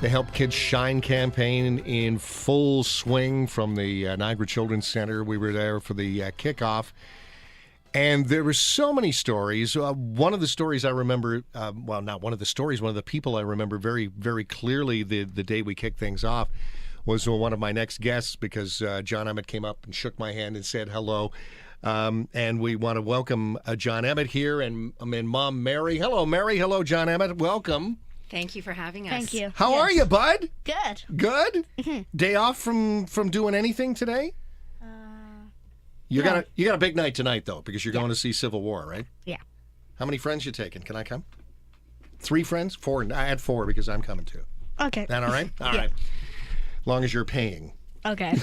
The Help Kids Shine campaign in full swing from the Niagara Children's Center. We were there for the kickoff. And there were so many stories. One of the stories I remember, not one of the stories, one of the people I remember very, very clearly the day we kicked things off was one of my next guests, because John Emmett came up and shook my hand and said hello. And we want to welcome John Emmett here and Mom Mary. Hello, Mary. Hello, John Emmett. Welcome. Thank you for having us. Thank you. How are you, bud? Good. Good? Day off from doing anything today? You got a big night tonight, though, because you're going to see Civil War, right? Yeah. How many friends you taking? Can I come? 3 friends? 4? I had 4 because I'm coming too. Okay. That all right? All right. As long as you're paying. Okay.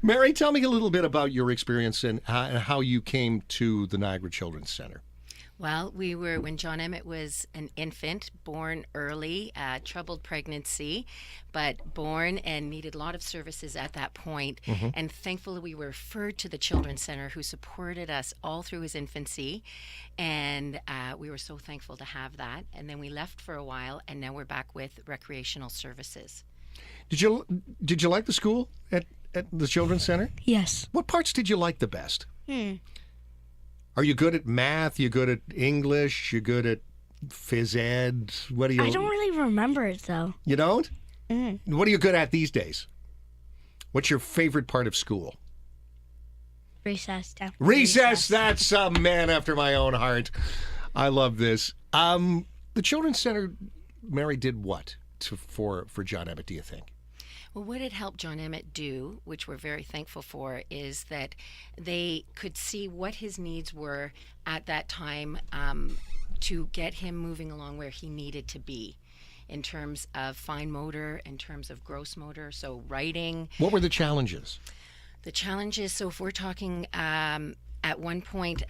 Mary, tell me a little bit about your experience and how you came to the Niagara Children's Center. Well, when John Emmett was an infant, born early, troubled pregnancy, but born and needed a lot of services at that point. Mm-hmm. And thankfully, we were referred to the Children's Center, who supported us all through his infancy. And we were so thankful to have that. And then we left for a while, and now we're back with recreational services. Did you like the school at the Children's Center? Yes. What parts did you like the best? Are you good at math? You good at English? You good at phys ed? What do you? I don't really remember it, though. You don't? What are you good at these days? What's your favorite part of school? Recess. Recess. That's a man after my own heart. I love this. The Children's Center, Mary, did what for John Emmett, do you think? Well, what it helped John Emmett do, which we're very thankful for, is that they could see what his needs were at that time to get him moving along where he needed to be in terms of fine motor, in terms of gross motor, so writing. What were the challenges? The challenges, so if we're talking at one point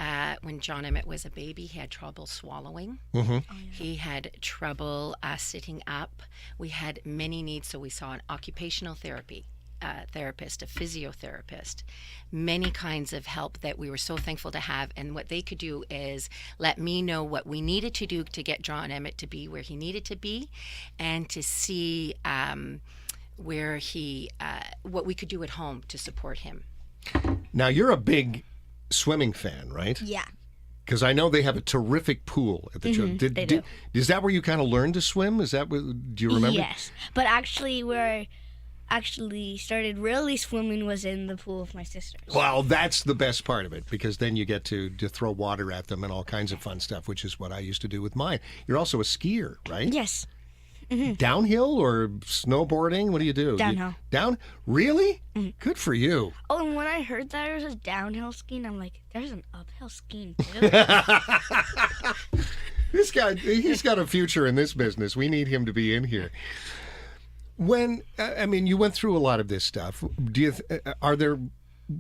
when John Emmett was a baby, he had trouble swallowing. Mm-hmm. Oh, yeah. He had trouble sitting up. We had many needs, so we saw an occupational therapist, a physiotherapist, many kinds of help that we were so thankful to have. And what they could do is let me know what we needed to do to get John Emmett to be where he needed to be, and to see where what we could do at home to support him. Now, you're a big swimming fan, right? Yeah. Because I know they have a terrific pool at the children. They do. Is that where you kind of learned to swim? Is that what? Do you remember? Yes. But actually, where I started really swimming was in the pool with my sisters. Well, that's the best part of it, because then you get to throw water at them and all kinds of fun stuff, which is what I used to do with mine. You're also a skier, right? Yes. Downhill or snowboarding? What do you do? Downhill. Really? Good for you. Oh, and when I heard that there was a downhill skiing, I'm like, there's an uphill skiing too. This guy, he's got a future in this business. We need him to be in here. When, you went through a lot of this stuff. Did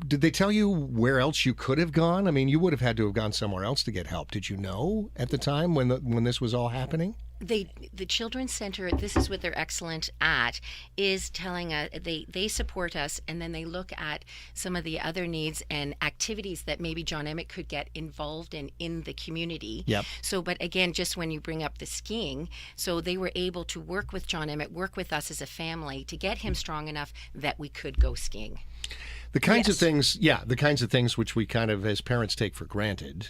they tell you where else you could have gone? I mean, you would have had to have gone somewhere else to get help. Did you know at the time when this was all happening? The Children's Center, this is what they're excellent at, is telling us, they support us, and then they look at some of the other needs and activities that maybe John Emmett could get involved in the community. Yep. So, but again, just when you bring up the skiing, so they were able to work with John Emmett, work with us as a family to get him strong enough that we could go skiing. The kinds of things which we kind of as parents take for granted.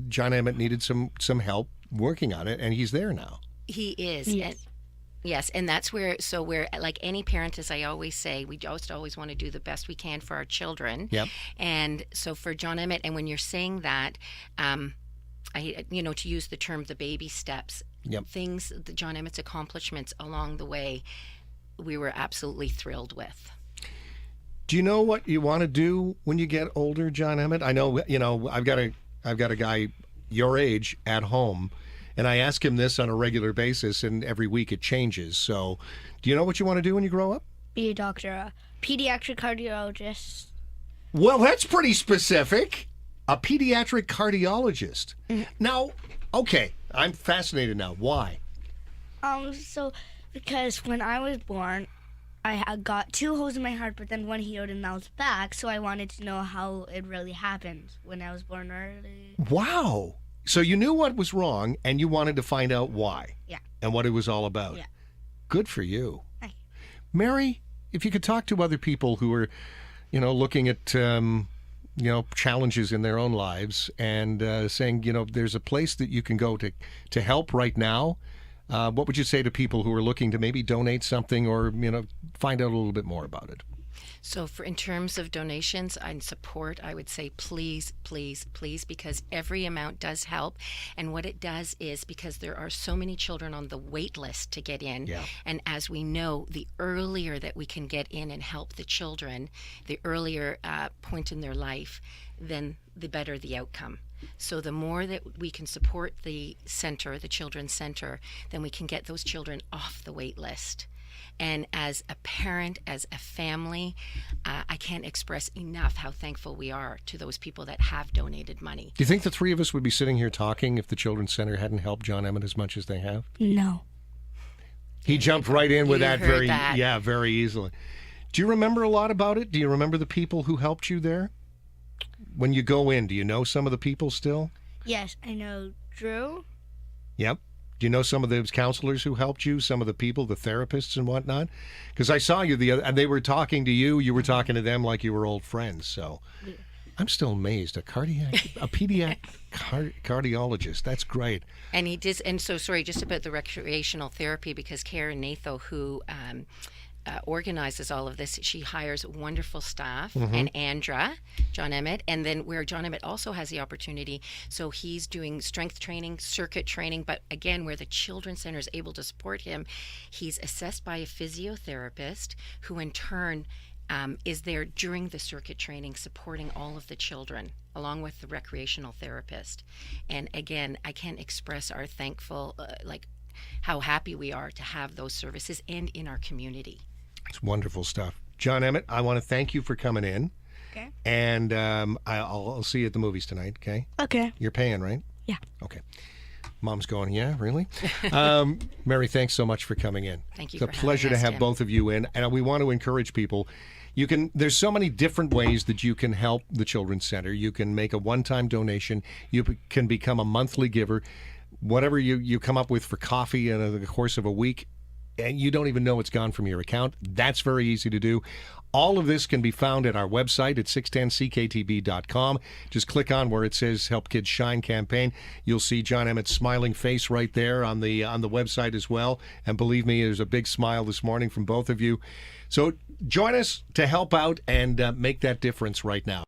John Emmett needed some help working on it, and he's there now. He is. Yes. Yes, and that's where, like any parent, as I always say, we just always want to do the best we can for our children. Yep. And so for John Emmett, and when you're saying that, to use the term the baby steps, Yep. things, John Emmett's accomplishments along the way, we were absolutely thrilled with. Do you know what you want to do when you get older, John Emmett? I know, I've got a guy your age at home, and I ask him this on a regular basis, and every week it changes. So, do you know what you want to do when you grow up? Be a doctor, a pediatric cardiologist. Well, that's pretty specific. A pediatric cardiologist. Now, okay, I'm fascinated now. Why? Because when I was born, I had got 2 holes in my heart, but then one healed and now it's back. So I wanted to know how it really happened when I was born early. Wow. So you knew what was wrong, and you wanted to find out why. Yeah. And what it was all about. Yeah. Good for you. Thank you. Mary, if you could talk to other people who are, looking at, challenges in their own lives and saying, there's a place that you can go to help right now. What would you say to people who are looking to maybe donate something or, find out a little bit more about it? So in terms of donations and support, I would say please, please, please, because every amount does help. And what it does is because there are so many children on the wait list to get in. Yeah. And as we know, the earlier that we can get in and help the children, the earlier point in their life, then the better the outcome. So the more that we can support the center, the children's center, then we can get those children off the wait list. And as a parent, as a family, I can't express enough how thankful we are to those people that have donated money. Do you think the three of us would be sitting here talking if the Children's Center hadn't helped John Emmett as much as they have? No. He jumped right in with that heard that. very easily. Do you remember a lot about it? Do you remember the people who helped you there? When you go in, do you know some of the people still? Yes, I know Drew. Yep. Do you know some of those counselors who helped you, some of the people, the therapists and whatnot? Because I saw you and they were talking to you. You were talking to them like you were old friends. So I'm still amazed. A pediatric cardiologist. That's great. And he did. And so sorry, just about the recreational therapy, because Karen Natho, who organizes all of this, she hires wonderful staff, and Andra, John Emmett, and then where John Emmett also has the opportunity, so he's doing strength training, circuit training, but again, where the Children's Center is able to support him, he's assessed by a physiotherapist who in turn is there during the circuit training supporting all of the children along with the recreational therapist. And again, I can't express our thankful, how happy we are to have those services and in our community. It's wonderful stuff. John Emmett, I want to thank you for coming in. Okay. And I'll see you at the movies tonight, okay? Okay. You're paying, right? Yeah. Okay. Mom's going, yeah, really? Mary, thanks so much for coming in. Thank you It's a for having pleasure to us, have Tim. both of you in. And we want to encourage people. There's so many different ways that you can help the Children's Center. You can make a one-time donation. You can become a monthly giver. Whatever you come up with for coffee in the course of a week, and you don't even know it's gone from your account, that's very easy to do. All of this can be found at our website at 610cktb.com. Just click on where it says Help Kids Shine campaign. You'll see John Emmett's smiling face right there on the website as well. And believe me, there's a big smile this morning from both of you. So join us to help out and make that difference right now.